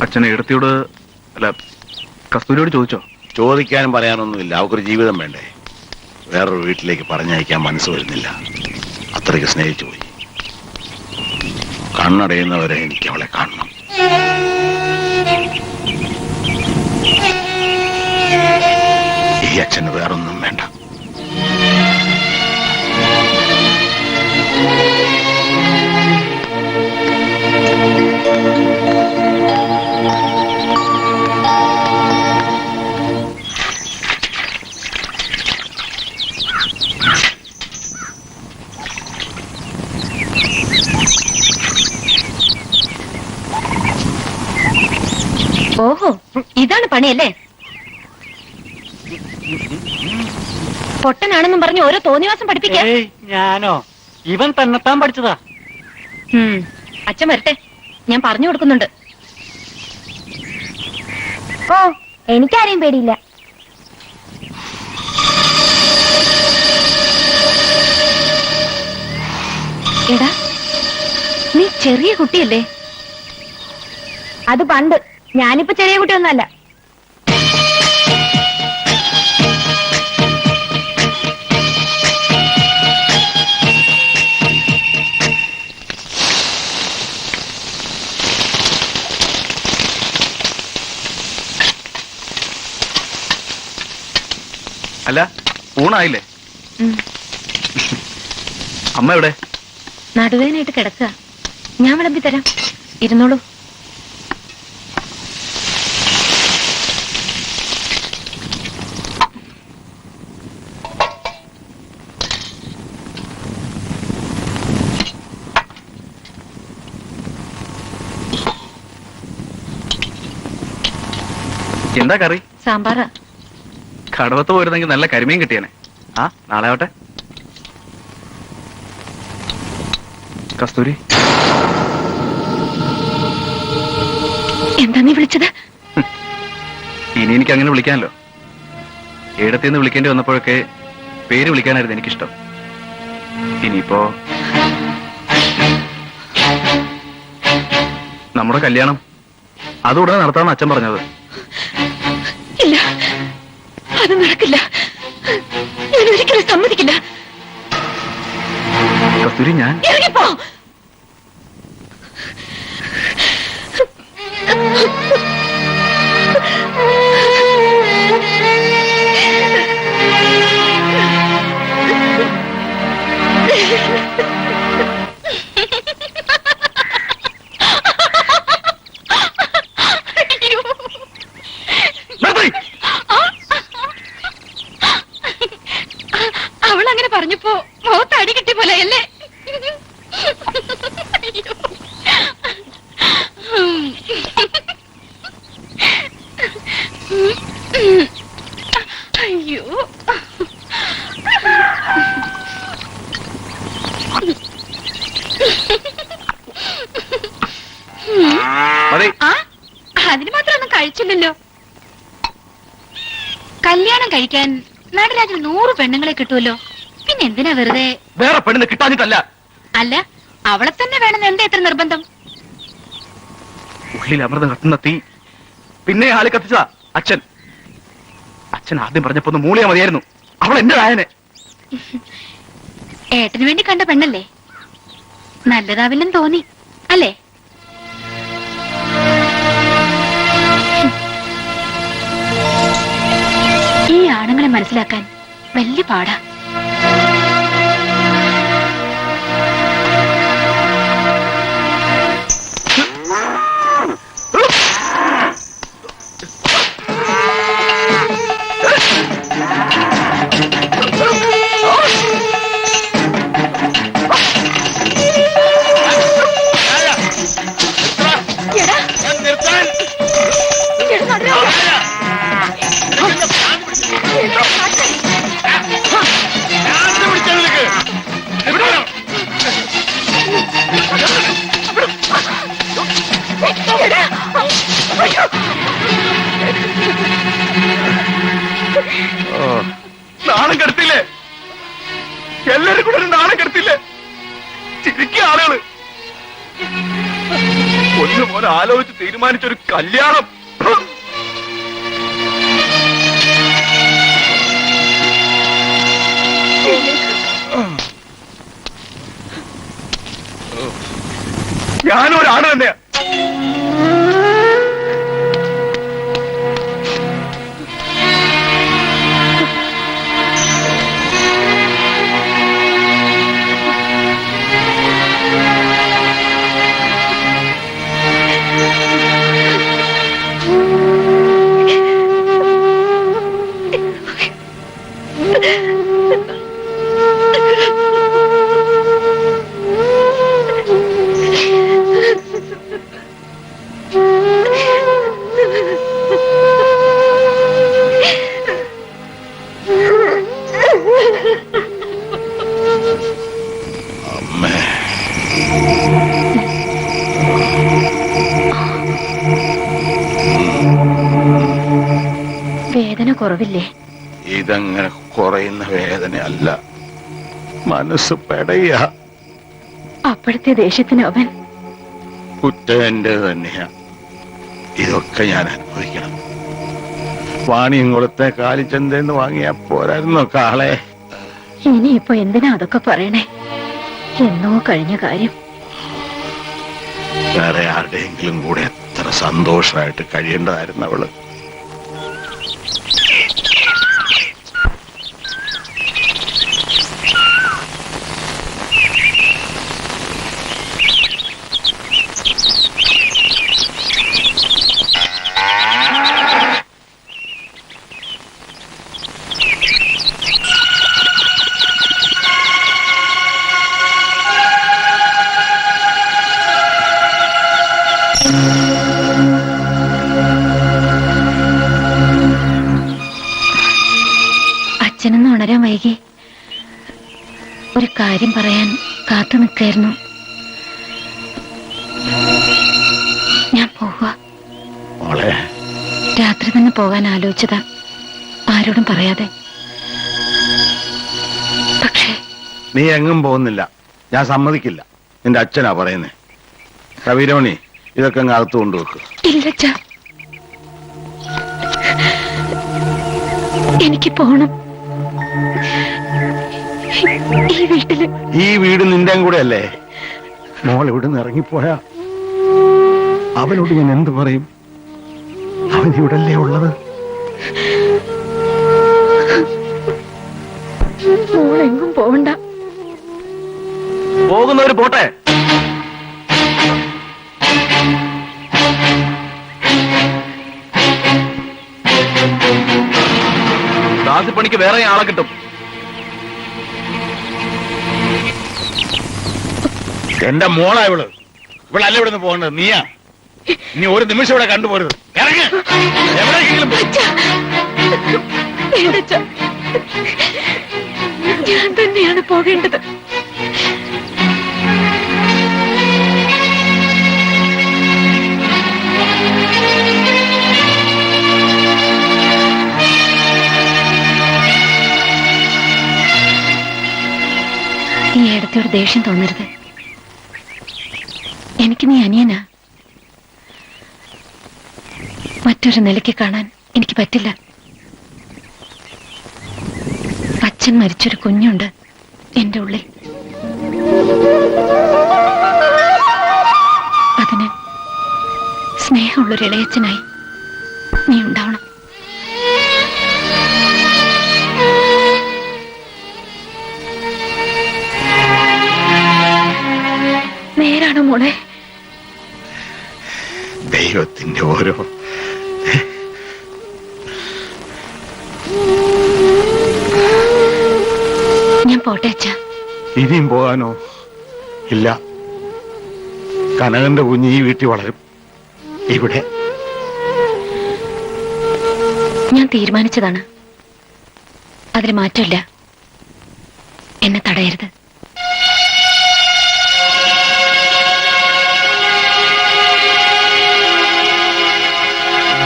അച്ഛനെ എടുത്തിയോട് അല്ല കസ്തൂരിയോട് ചോദിച്ചോ? ചോദിക്കാനും പറയാനൊന്നുമില്ല. അവക്കൊരു ജീവിതം വേണ്ടേ? വേറൊരു വീട്ടിലേക്ക് പറഞ്ഞയക്കാൻ മനസ്സ് വരുന്നില്ല. അത്രയ്ക്ക് സ്നേഹിച്ചു പോയി. കണ്ണടയുന്നവരെ എനിക്ക് അവളെ കാണണം. ഈ അച്ഛന് വേറൊന്നും വേണ്ട. ഓഹോ, ഇതാണ് പണിയല്ലേ? പൊട്ടനാണെന്നും പറഞ്ഞ് ഓരോ തോന്നിവാസം പഠിപ്പിക്കാം. ഞാനോ? ഇവൻ തന്നെത്താൻ പഠിച്ചതാ. അച്ഛൻ വരട്ടെ, ഞാൻ പറഞ്ഞു കൊടുക്കുന്നുണ്ട്. ഓ, എനിക്കാരെയും പേടിയില്ല. എടാ, നീ ചെറിയ കുട്ടിയല്ലേ? അത് പണ്ട്. ഞാനിപ്പോ ചെറിയ കുട്ടിയൊന്നല്ല. അല്ല, ഊണായില്ലേ? അമ്മ എവിടെ? നടുവേനായിട്ട് കിടക്കുക. ഞാൻ വിളമ്പി തരാം, ഇരുന്നോളൂ. എന്താ കറി? സാമ്പാറാ. കടവത്ത് പോയിരുന്നെങ്കിൽ നല്ല കരിമീൻ കിട്ടിയനെ. ആ, നാളെ ആവട്ടെ. കസ്തൂരി, എന്താ നീ വിളിച്ചത്? ഇനി എനിക്ക് അങ്ങനെ വിളിക്കാനല്ലോ. ഏടത്തിന്ന് വിളിക്കേണ്ടി വന്നപ്പോഴൊക്കെ പേര് വിളിക്കാനായിരുന്നു എനിക്കിഷ്ടം. ഇനിയിപ്പോ നമ്മുടെ കല്യാണം അതുടനെ നടത്താമെന്ന് അച്ഛൻ പറഞ്ഞത്. ഇല്ല, അത് നടക്കില്ല. ഞാൻ ഒരിക്കലും സമ്മതിക്കില്ല. കസ്തൂരി, ഞാൻ ഇറങ്ങിപ്പോ. അവളങ്ങനെ പറഞ്ഞപ്പോ മുഖത്ത് അടി കിട്ടി പോലെ അല്ലേ? അയ്യോ, അതിന് മാത്രം ഒന്നും കഴിച്ചില്ലല്ലോ. കല്യാണം കഴിക്കാൻ നടരാജന് 100 പെണ്ണുങ്ങളെ കിട്ടുമല്ലോ. പിന്നെ എന്തിനാ വെറുതെ? വേറെ പെണ്ണിനെ കിട്ടാഞ്ഞിട്ടല്ല. അല്ല, അവളെ തന്നെ വേണമെന്ന് എന്താ ഇത്ര നിർബന്ധം? ഉള്ളിൽ അമൃതം കത്തുന്ന തീ പിന്നെ ആളി കത്തിച്ചതാ അച്ഛൻ. അച്ഛൻ ആദ്യം പറഞ്ഞപ്പോ ഒന്ന് മൂളിയാ മതിയായിരുന്നു. അവൾ എന്റെ രായനെ. ഏട്ടന് വേണ്ടി കണ്ട പെണ്ണല്ലേ? നല്ലതാവില്ലെന്ന് തോന്നി അല്ലേ? ഈ ആണുങ്ങളെ മനസ്സിലാക്കാൻ വലിയ പാടാ. നാണം കെടുത്തില്ലേ? എല്ലാരും കൂടെ നാണം കെടുത്തില്ലേ? ചിരിക്കുക ആളുകള്. ഒന്ന് പോലെ ആലോചിച്ച് തീരുമാനിച്ചൊരു കല്യാണം. ഞാനും ഒരാണ് തന്നെയാ. വേദന കുറവില്ലേ? ഇതങ്ങനെ കുറയുന്ന വേദനയല്ല, മനസ്സ് പെടയ. അപ്പോഴത്തെ ദേഷ്യത്തിന് അവൻ കുറ്റം എന്റെ തന്നെയാ. ഇതൊക്കെ ഞാൻ അനുഭവിക്കണം. വാണിയംകുളത്തെ കാലിച്ചന്തേന്ന് വാങ്ങിയാ പോരായിരുന്നോ കാളെ? ഇനിയിപ്പോ എന്തിനാ അതൊക്കെ പറയണേ? എന്നോ കഴിഞ്ഞ കാര്യം. വേറെ ആരുടെയെങ്കിലും കൂടെ എത്ര സന്തോഷമായിട്ട് കഴിയേണ്ടതായിരുന്നു അവള്. അച്ഛനൊന്ന് ഉണരാൻ വൈകി. ഒരു കാര്യം പറയാൻ കാത്തു നിൽക്കായിരുന്നു. ഞാൻ പോവാ. മോളെ, രാത്രി തന്നെ പോകാൻ ആലോചിച്ചതാ, ആരോടും പറയാതെ. പക്ഷേ നീ എങ്ങും പോകുന്നില്ല, ഞാൻ സമ്മതിക്കില്ല. നിന്റെ അച്ഛനാ പറയുന്നേ. കവിരോണി, ഇതൊക്കെ അങ്ങ് അകത്ത് കൊണ്ടുവെക്ക്. ഇല്ലച്ചാ, എനിക്ക് പോണം. ഈ വീട്ടില്, ഈ വീട് നിന്റെ കൂടെ അല്ലേ? മോൾ ഇവിടുന്ന് ഇറങ്ങിപ്പോയാ അവനോട് ഞാൻ എന്ത് പറയും? അവൻ ഇവിടല്ലേ ഉള്ളത്? മോളെങ്ങും പോവണ്ട. പോകുന്നവര് പോട്ടെ. ദാസിപ്പണിക്ക് വേറെ ആളെ കിട്ടും. എന്റെ മോളാ ഇവള്. ഇവളല്ല ഇവിടുന്ന് പോകേണ്ടത്, നീയാ. നീ ഒരു നിമിഷം ഇവിടെ കണ്ടുപോരുത്. ഇറങ്ങ്, എവിടെയെങ്കിലും പോ. ഞാൻ തന്നെയാണ് പോകേണ്ടത്. ഈ ഏടത്തോട് ദേഷ്യം തോന്നരുത്. എനിക്ക് നീ അനിയനാ. മറ്റൊരു നിലയ്ക്ക് കാണാൻ എനിക്ക് പറ്റില്ല. അച്ഛൻ മരിച്ചൊരു കുഞ്ഞുണ്ട് എന്റെ ഉള്ളിൽ. അതിന് സ്നേഹമുള്ളൊരു ഇളയച്ചനായി നീ ഉണ്ടാവണം. നേരാണോ മോളെ? ദൈവത്തിന്റെ ഓരോ ഞാൻ പോട്ടെ അച്ഛാ. ഇനിയും പോകാനോ? ഇല്ല. കനകന്റെ കുഞ്ഞ് ഈ വീട്ടിൽ വളരും. ഇവിടെ ഞാൻ തീരുമാനിച്ചതാണ്. അതിന് മാറ്റമില്ല. എന്നെ തടയരുത്.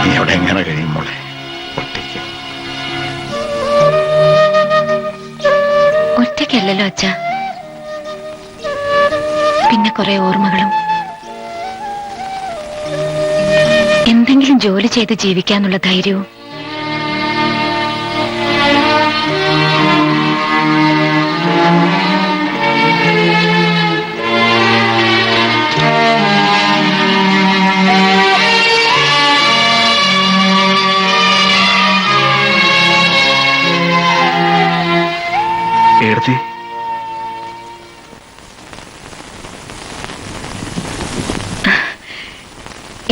നീ അവിടെ എങ്ങനെ കഴിയും മോളെ? ഒറ്റയ്ക്ക്. ഒറ്റയ്ക്കല്ലല്ലോ അച്ഛാ. പിന്നെ കുറെ ഓർമ്മകളും എന്തെങ്കിലും ജോലി ചെയ്ത് ജീവിക്കാന്നുള്ള ധൈര്യവും. ഏടത്തി,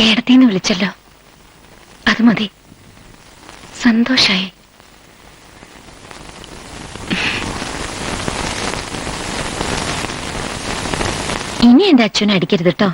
ഏടത്തിന്ന് വിളിച്ചല്ലോ, അത് മതി. സന്തോഷായി. ഇനി എന്റെ അച്ഛനെ അടിക്കരുത് കേട്ടോ.